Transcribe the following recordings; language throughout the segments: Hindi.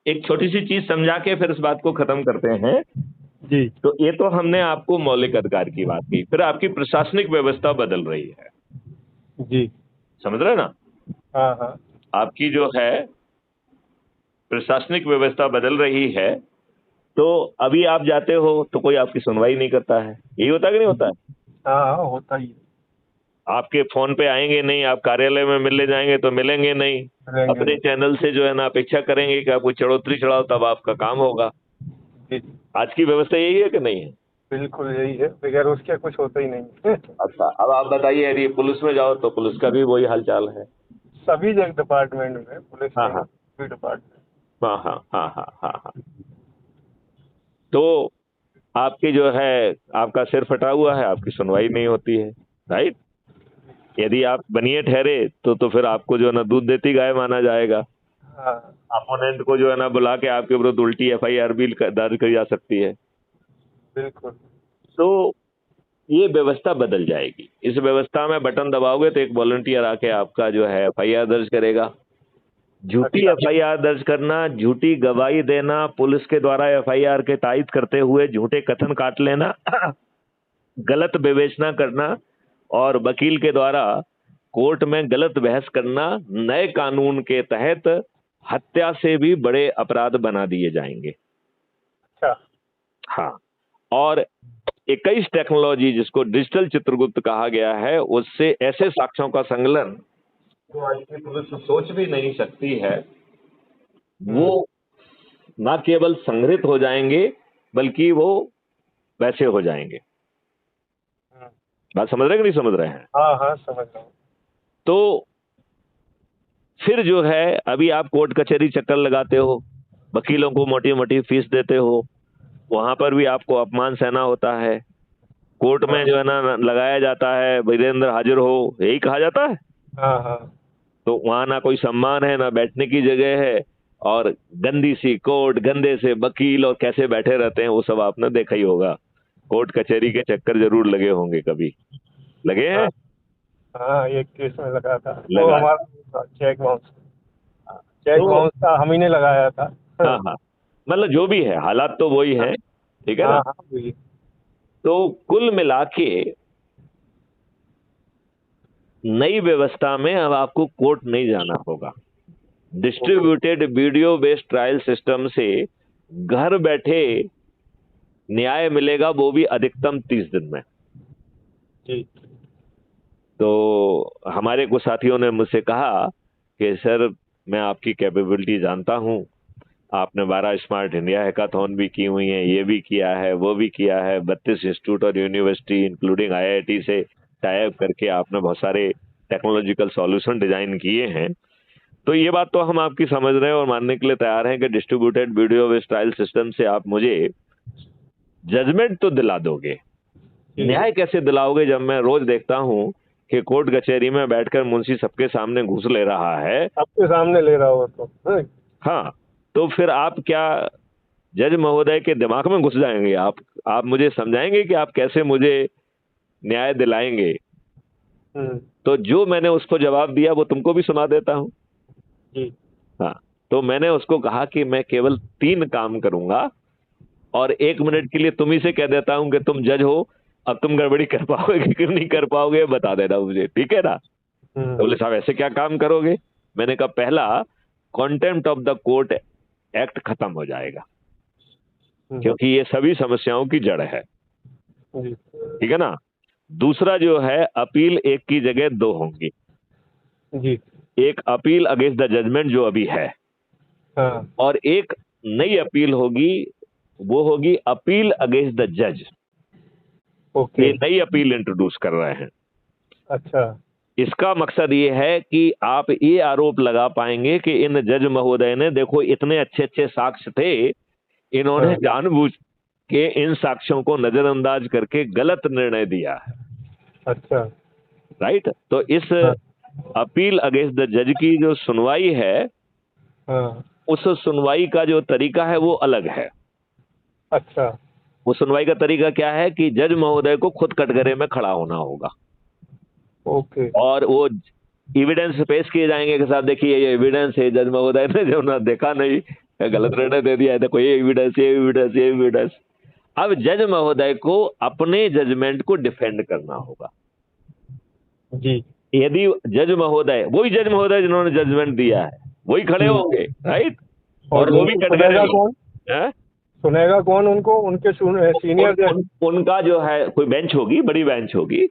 एक छोटी सी चीज समझा के फिर इस बात को खत्म करते हैं। जी तो ये तो हमने आपको मौलिक अधिकार की बात की, फिर आपकी प्रशासनिक व्यवस्था बदल रही है, जी। समझ रहे ना? हाँ हाँ। आपकी जो है प्रशासनिक व्यवस्था बदल रही है, तो अभी आप जाते हो तो कोई आपकी सुनवाई नहीं करता है, यही होता है कि नहीं होता है? हाँ हाँ, होता ही है। आपके फोन पे आएंगे नहीं, आप कार्यालय में मिलने जाएंगे तो मिलेंगे नहीं, रहेंगे अपने नहीं। चैनल से जो है ना अपेक्षा करेंगे कि आपको चढ़ोतरी चढ़ाओ तब आपका काम होगा। जी। आज की व्यवस्था यही है कि नहीं है? बिल्कुल यही है, बगैर उसके कुछ होता ही नहीं है। अच्छा, अब आप बताइए, यदि पुलिस में जाओ तो पुलिस का भी वही हाल चाल है। सभी जगह डिपार्टमेंट में, पुलिस हाँ नहीं, हाँ सभी डिपार्टमेंट। हाँ हाँ हाँ हाँ हाँ हाँ। तो आपकी जो है, आपका सिर फटा हुआ है, आपकी सुनवाई नहीं होती है, राइट? यदि आप बनिए ठहरे तो फिर आपको जो है ना दूध देती गाय माना जाएगा। हाँ। अपोनेंट को जो है ना बुला के आपके विरुद्ध उल्टी एफआईआर भी दर्ज करी जा सकती है। बिल्कुल। तो ये व्यवस्था बदल जाएगी। इस व्यवस्था में बटन दबाओगे तो एक वॉलंटियर आके आपका जो है एफआईआर दर्ज करेगा। झूठी अच्छा। एफआईआर दर्ज करना, झूठी गवाही देना, पुलिस के द्वारा एफआईआर के तायद करते हुए झूठे कथन काट लेना, गलत विवेचना करना और वकील के द्वारा कोर्ट में गलत बहस करना नए कानून के तहत हत्या से भी बड़े अपराध बना दिए जाएंगे। अच्छा। हाँ, और 21 टेक्नोलॉजी जिसको डिजिटल चित्रगुप्त कहा गया है, उससे ऐसे साक्ष्यों का संकलन जो आज की पुलिस सोच भी नहीं सकती है, वो ना केवल संग्रहित हो जाएंगे बल्कि वो वैसे हो जाएंगे। हम्म। बात समझ रहे हैं कि नहीं समझ रहे हैं? हाँ हाँ, समझ रहा हूँ। तो फिर जो है, अभी आप कोर्ट कचहरी चक्कर लगाते हो, वकीलों को मोटी मोटी फीस देते हो, वहां पर भी आपको अपमान सहना होता है। कोर्ट में हाँ जो है ना लगाया जाता है, वीरेंद्र हाजिर हो, यही कहा जाता है। हाँ हाँ। तो वहां ना कोई सम्मान है, ना बैठने की जगह है, और गंदी सी कोर्ट, गंदे से वकील, और कैसे बैठे रहते हैं वो सब आपने देखा ही होगा। कोर्ट कचहरी के चक्कर जरूर लगे होंगे, कभी लगे हैं? हाँ हाँ, एक केस में लगा था, वो लगा। हमारा चेक बाउंस। चेक तो बाउंस था, हम ही ने लगाया था। हाँ हाँ, मतलब जो भी है, हालात तो वही है, ठीक है हाँ ना? हाँ, वही। तो कुल मिला के नई व्यवस्था में अब आपको कोर्ट नहीं जाना होगा। Distributed video based trial system से घर बैठे न्याय मिलेगा, वो भी अधिकतम 30 दिन में। जी। तो हमारे कुछ साथियों ने मुझसे कहा कि सर, मैं आपकी कैपेबिलिटी जानता हूं, आपने 12 स्मार्ट इंडिया हैकाथॉन भी की हुई है, ये भी किया है, वो भी किया है, 32 इंस्टीट्यूट और यूनिवर्सिटी इंक्लूडिंग आईआईटी से टाई अप करके आपने बहुत सारे टेक्नोलॉजिकल सॉल्यूशन डिजाइन किए हैं। तो ये बात तो हम आपकी समझ रहे हैं और मानने के लिए तैयार हैं कि distributed video based trial system से आप मुझे जजमेंट तो दिला दोगे, जी। न्याय कैसे दिलाओगे जब मैं रोज देखता हूं कि कोर्ट कचहरी में बैठकर मुंशी सबके सामने घूस ले रहा है? आपके सामने ले रहा हो तो हाँ, तो फिर आप क्या जज महोदय के दिमाग में घुस जाएंगे? आप मुझे समझाएंगे कि आप कैसे मुझे न्याय दिलाएंगे? हम्म। तो जो मैंने उसको जवाब दिया वो तुमको भी सुना देता हूं। जी। हाँ, तो मैंने उसको कहा कि मैं केवल 3 काम करूंगा, और 1 मिनट के लिए तुम ही से कह देता हूं कि तुम जज हो, अब तुम गड़बड़ी कर पाओगे कि नहीं कर पाओगे बता देना मुझे, ठीक है ना? तो हम्म। बोले साहब ऐसे क्या काम करोगे? मैंने कहा, पहला, contempt of the court act खत्म हो जाएगा, हम्म। क्योंकि ये सभी समस्याओं की जड़ है, जी। ठीक है ना? दूसरा जो है, अपील एक की जगह 2 होंगी। जी। एक अपील अगेंस्ट द जजमेंट जो अभी है, हाँ। और एक नई अपील होगी, वो होगी अपील अगेंस्ट द जज। ओके। ये नई अपील इंट्रोड्यूस कर रहे हैं। अच्छा। इसका मकसद ये है कि आप ये आरोप लगा पाएंगे कि इन जज महोदय ने, देखो इतने अच्छे अच्छे साक्ष्य थे, इन्होंने हाँ। जानबूझ के इन साक्ष्यों को नजरअंदाज करके गलत निर्णय दिया है, अच्छा। राइट? तो इस हाँ अपील अगेंस्ट द जज की जो सुनवाई है, हाँ। उस सुनवाई का जो तरीका है वो अलग है। अच्छा। वो सुनवाई का तरीका क्या है कि जज महोदय को खुद कटघरे में खड़ा होना होगा, ओके। और वो एविडेंस पेश किए जाएंगे कि साहब देखिए ये एविडेंस है, जज महोदय ने जो ना देखा नहीं, गलत निर्णय दे दिया है, देखो ये एविडेंस, ये एविडेंस, ये एविडेंस। अब जज महोदय को अपने जजमेंट को डिफेंड करना होगा। जी। यदि जज महोदय, वही जज महोदय जिन्होंने जजमेंट दिया है, वही खड़े होंगे, राइट, और वो भी उनको कटघरे सुनेगा में, कौन? हैं? सुनेगा कौन उनको? उनके सीनियर जज? उनका जो है कोई बेंच होगी, बड़ी बेंच होगी,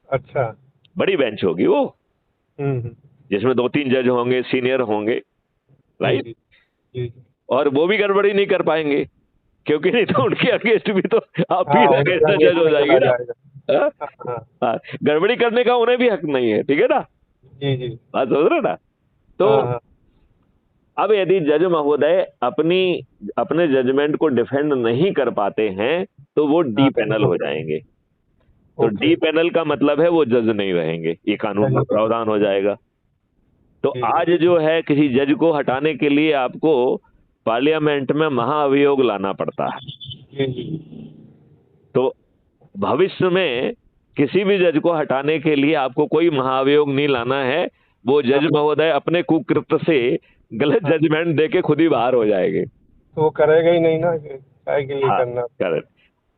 अच्छा। बड़ी बेंच होगी वो, हम्म। जिसमें 2-3 जज होंगे, सीनियर होंगे, जी राइट। जी जी। और वो भी गड़बड़ी नहीं कर पाएंगे, क्योंकि नहीं तो उनके अगेंस्ट भी तो आप ही हाँ, उनके अगेंस्ट जज अगेंस्ट हो में जाएगी चला ना। जाएगा। हाँ? हाँ। हाँ, गड़बड़ी करने का उन्हें भी हक नहीं है, ठीक है ना, जी जी। बात समझ रहे ना। तो हाँ हाँ। अब यदि जज महोदय अपने जजमेंट को डिफेंड नहीं कर पाते हैं तो वो डी हाँ। पैनल हो जाएंगे। तो ओके। डी पैनल का मतलब है वो जज नहीं रहेंगे, ये कानून में प्रावधान हो जाएगा। तो जी आज जो है किसी जज को हटाने के लिए आपको पार्लियामेंट में महाअभियोग लाना पड़ता है। जी जी। तो भविष्य में किसी भी जज को हटाने के लिए आपको कोई महाअभियोग नहीं लाना है, वो जज महोदय अपने कुकृत्य से गलत जजमेंट देके खुद ही बाहर हो जाएंगे। तो वो करेगा ही नहीं ना, काय के लिए हाँ, करना? करेक्ट।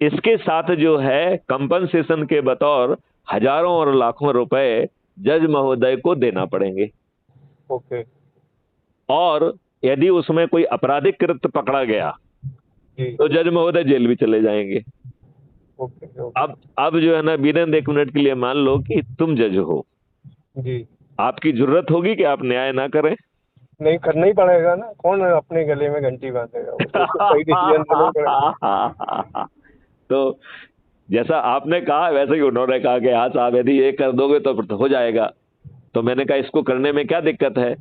इसके साथ जो है कंपनसेशन के बतौर हजारों और लाखों रुपए जज महोदय को देना पड़ेंगे। ओके। और यदि उसमें कोई आपराधिक कृत्य पकड़ा गया जी। तो जज महोदय जेल भी चले जाएंगे। Okay okay. अब जो है ना, वीरेंद्र, एक मिनट के लिए मान लो कि तुम जज हो, जी। आपकी जरूरत होगी कि आप न्याय ना करें? नहीं, करना ही पड़ेगा ना, कौन अपने गले में घंटी बांधेगा? उसको सही डिसीजन देना ही पड़ेगा। तो जैसा आपने कहा वैसे ही उन्होंने कहा कि हाँ साहब यदि ये कर दोगे तो हो जाएगा। तो मैंने कहा इसको करने में क्या दिक्कत है,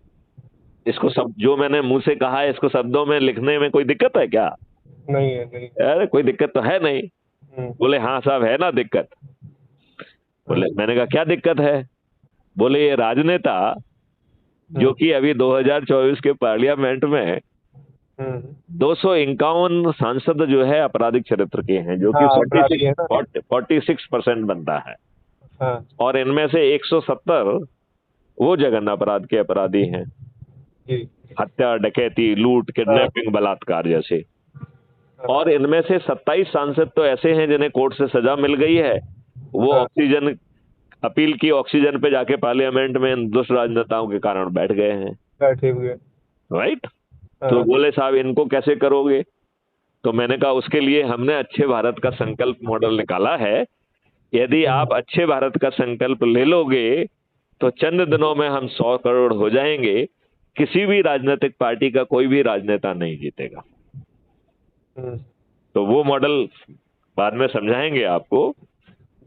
इसको सब जो मैंने मुंह से कहा है इसको शब्दों में लिखने में कोई दिक्कत है क्या? नहीं है, नहीं। अरे कोई दिक्कत तो है नहीं। बोले हाँ साहब है ना दिक्कत। बोले, मैंने कहा क्या दिक्कत है? बोले ये राजनेता जो कि अभी 2024 के पार्लियामेंट में 251 सांसद जो है आपराधिक चरित्र के हैं, जो कि 46% बनता है। हाँ। और इनमें से 170 वो जघन्य अपराध के अपराधी हैं, हत्या, डकैती, लूट, किडनैपिंग, बलात्कार जैसे। और इनमें से 27 सांसद तो ऐसे हैं जिन्हें कोर्ट से सजा मिल गई है, वो ऑक्सीजन अपील की, ऑक्सीजन पे जाके पार्लियामेंट में दुष्ट राजनेताओं के कारण बैठ गए हैं, बैठे हुए, राइट। तो बोले साहब इनको कैसे करोगे? तो मैंने कहा उसके लिए हमने अच्छे भारत का संकल्प मॉडल निकाला है। यदि आप अच्छे भारत का संकल्प ले लोगे तो चंद दिनों में हम 100 करोड़ हो जाएंगे, किसी भी राजनीतिक पार्टी का कोई भी राजनेता नहीं जीतेगा। तो वो मॉडल बाद में समझाएंगे आपको।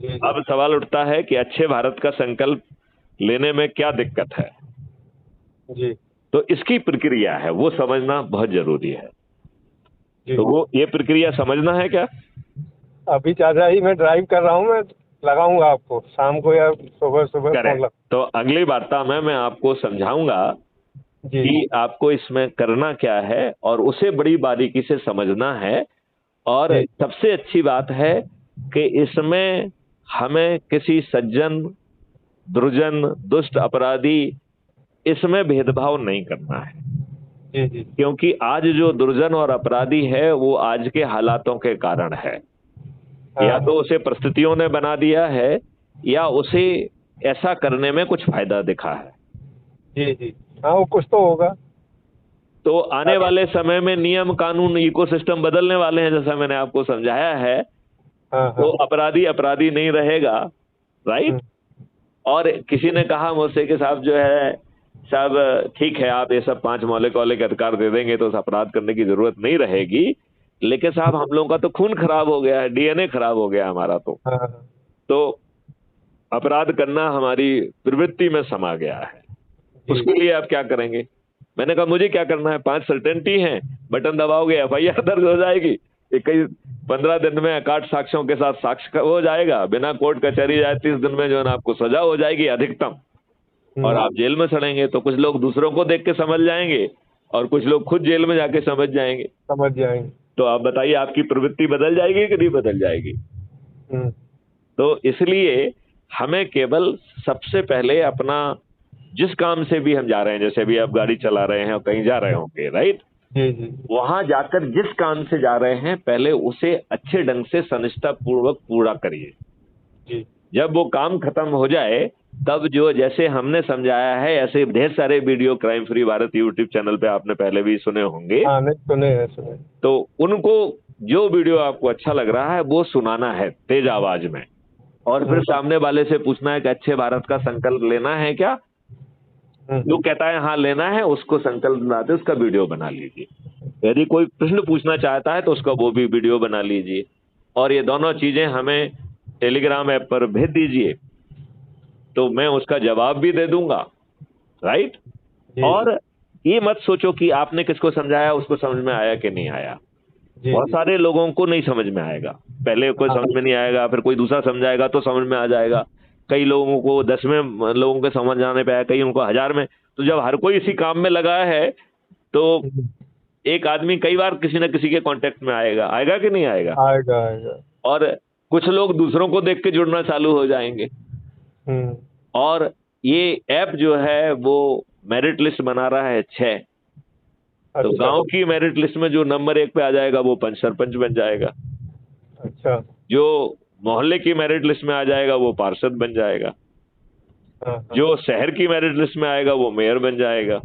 अब सवाल उठता है कि अच्छे भारत का संकल्प लेने में क्या दिक्कत है जी। तो इसकी प्रक्रिया है वो समझना बहुत जरूरी है। तो वो ये प्रक्रिया समझना है क्या? अभी चाचा ही मैं ड्राइव कर रहा हूँ, मैं लगाऊंगा आपको शाम को या सुबह सुबह। तो अगली वार्ता में मैं आपको समझाऊंगा कि आपको इसमें करना क्या है और उसे बड़ी बारीकी से समझना है। और सबसे अच्छी बात है कि इसमें हमें किसी सज्जन, दुर्जन, दुष्ट, अपराधी इसमें भेदभाव नहीं करना है। जी। क्योंकि आज जो दुर्जन और अपराधी है वो आज के हालातों के कारण है। या तो उसे परिस्थितियों ने बना दिया है या उसे ऐसा करने में कुछ फायदा दिखा है। जी। हाँ, वो कुछ तो होगा। तो आने वाले समय में नियम, कानून, इकोसिस्टम बदलने वाले हैं, जैसा मैंने आपको समझाया है। तो अपराधी अपराधी नहीं रहेगा, राइट। और किसी ने कहा मुझसे कि साहब जो है, साहब ठीक है आप ये सब 5 मौलिक अधिकार दे देंगे तो अपराध करने की जरूरत नहीं रहेगी, लेकिन साहब हम लोगों का तो खून खराब हो गया है, डीएनए खराब हो गया हमारा। तो अपराध करना हमारी प्रवृत्ति में समा गया है, उसके लिए आप क्या करेंगे? मैंने कहा मुझे क्या करना है, 5 सर्टेनिटी हैं, बटन दबाओगे एफआईआर दर्ज हो जाएगी, 15 दिन में 61 साक्ष्यों के साथ साक्ष्य हो जाएगा, बिना कोर्ट कचहरी जाए 30 दिन में जो है ना आपको सजा हो जाएगी अधिकतम, और आप जेल में सड़ेंगे। तो कुछ लोग दूसरों को देख के समझ जाएंगे और कुछ लोग खुद जेल में जाके समझ जाएंगे। तो आप बताइए आपकी प्रवृत्ति बदल जाएगी कि नहीं बदल जाएगी? तो इसलिए हमें केवल सबसे पहले अपना जिस काम से भी हम जा रहे हैं, जैसे भी आप गाड़ी चला रहे हैं और कहीं जा रहे होंगे, राइट, जी जी वहां जाकर जिस काम से जा रहे हैं पहले उसे अच्छे ढंग से सनिष्ठा पूर्वक पूरा करिए। जी। जब वो काम खत्म हो जाए तब जो जैसे हमने समझाया है ऐसे ढेर सारे video crime free Bharat YouTube channel पे आपने पहले भी सुने होंगे, हाँ, नहीं सुने हैं, सुने हैं। तो उनको जो वीडियो आपको अच्छा लग रहा है वो सुनाना है तेज आवाज में, और फिर सामने वाले से पूछना है कि अच्छे भारत का संकल्प लेना है क्या। जो कहता है हाँ लेना है, उसको संकल्प बनाते उसका वीडियो बना लीजिए। यदि कोई प्रश्न पूछना चाहता है तो उसका वो भी वीडियो बना लीजिए, और ये दोनों चीजें हमें टेलीग्राम ऐप पर भेज दीजिए, तो मैं उसका जवाब भी दे दूंगा। राइट। जी और ये मत सोचो कि आपने किसको समझाया उसको समझ में आया कि नहीं आया। जी बहुत जी। सारे लोगों को नहीं समझ में आएगा, पहले कोई हाँ, समझ में नहीं आएगा, फिर कोई दूसरा समझाएगा तो समझ में आ जाएगा। कई लोगों को 10 में लोगों के समझ आने पे आया, कई उनको 1000 में। तो जब हर कोई इसी काम में लगा है तो एक आदमी कई बार किसी न किसी के कांटेक्ट में आएगा, आएगा कि नहीं आएगा। आएगा आएगा। और कुछ लोग दूसरों को देख के जुड़ना चालू हो जाएंगे। हम्म। और ये ऐप जो है वो मेरिट लिस्ट बना रहा है 6। तो अच्छा गांव की मेरिट लिस्ट में जो नंबर 1 पे आ जाएगा वो सरपंच बन जाएगा। अच्छा। जो मोहल्ले की मेरिट लिस्ट में आ जाएगा वो पार्षद बन जाएगा। हाँ हाँ। जो शहर की मेरिट लिस्ट में आएगा वो मेयर बन जाएगा।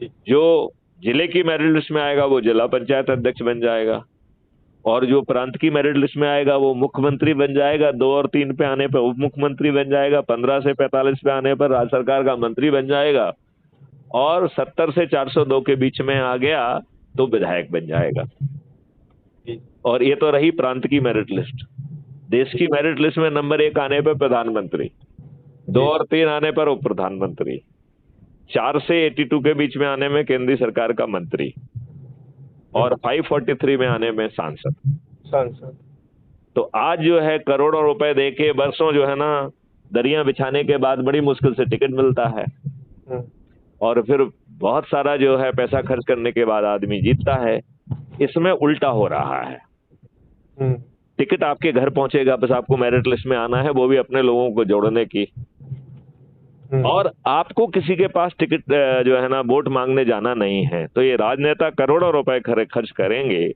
जी जो जिले की मेरिट लिस्ट में आएगा वो जिला पंचायत अध्यक्ष बन जाएगा। और जो प्रांत की मेरिट लिस्ट में आएगा वो मुख्यमंत्री बन जाएगा। 2 और 3 पे आने पर उप मुख्यमंत्री बन जाएगा। 15 से 45 पे आने पर राज्य सरकार का मंत्री बन जाएगा। और 70 से 402 के बीच में आ गया तो विधायक बन जाएगा। जी और ये तो रही प्रांत की मेरिट लिस्ट। देश की मेरिट लिस्ट में नंबर 1 आने पर प्रधानमंत्री, 2 और 3 आने पर उप प्रधानमंत्री, 4 से 82 के बीच में आने में केंद्रीय सरकार का मंत्री, और 543 में आने में सांसद। सांसद। तो आज जो है करोड़ों रुपए देके बरसों जो है ना दरिया बिछाने के बाद बड़ी मुश्किल से टिकट मिलता है, और फिर बहुत सारा जो है पैसा खर्च करने के बाद आदमी जीतता है। इसमें उल्टा हो रहा है। टिकट आपके घर पहुंचेगा, बस आपको मेरिट लिस्ट में आना है, वो भी अपने लोगों को जोड़ने की। और आपको किसी के पास टिकट जो है ना वोट मांगने जाना नहीं है। तो ये राजनेता करोड़ों रुपए खर्च करेंगे,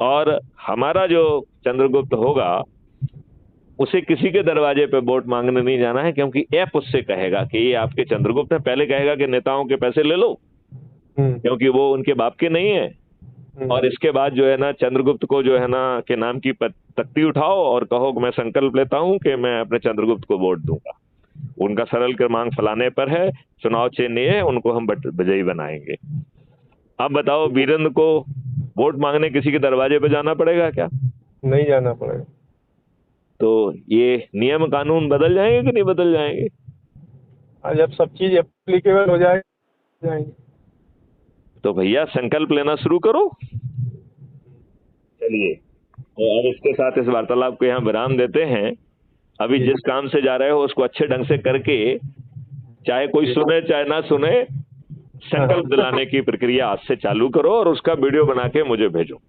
और हमारा जो चंद्रगुप्त होगा उसे किसी के दरवाजे पे वोट मांगने नहीं जाना है, क्योंकि ऐप उससे कहेगा कि ये आपके चंद्रगुप्त है। पहले कहेगा कि नेताओं के पैसे ले लो, क्योंकि वो उनके बाप के नहीं है। और इसके बाद जो है ना चंद्रगुप्त को जो है ना के नाम की तख्ती उठाओ और कहो कि मैं संकल्प लेता हूं कि मैं अपने चंद्रगुप्त को वोट दूंगा। उनका सरल क्रमांक फलाने पर है, चुनाव चिन्ह है, उनको हम विजयी बनाएंगे। अब बताओ वीरेंद्र को वोट मांगने किसी के दरवाजे पे जाना पड़ेगा क्या? नहीं जाना पड़ेगा। तो ये नियम कानून बदल जाएंगे कि नहीं बदल जाएंगे? जब सब चीज एप्लीकेबल हो जाएंगे। तो भैया संकल्प लेना शुरू करो। चलिए, तो अब इसके साथ इस वार्तालाप को यहाँ विराम देते हैं। अभी जिस काम से जा रहे हो उसको अच्छे ढंग से करके, चाहे कोई सुने चाहे ना सुने, संकल्प दिलाने की प्रक्रिया आज से चालू करो और उसका वीडियो बना के मुझे भेजो।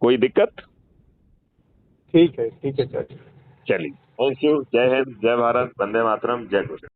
कोई दिक्कत? ठीक है चलिए। चलिए, थैंक यू। जय हिंद, जय भारत, वंदे मातरम, जय गुरु।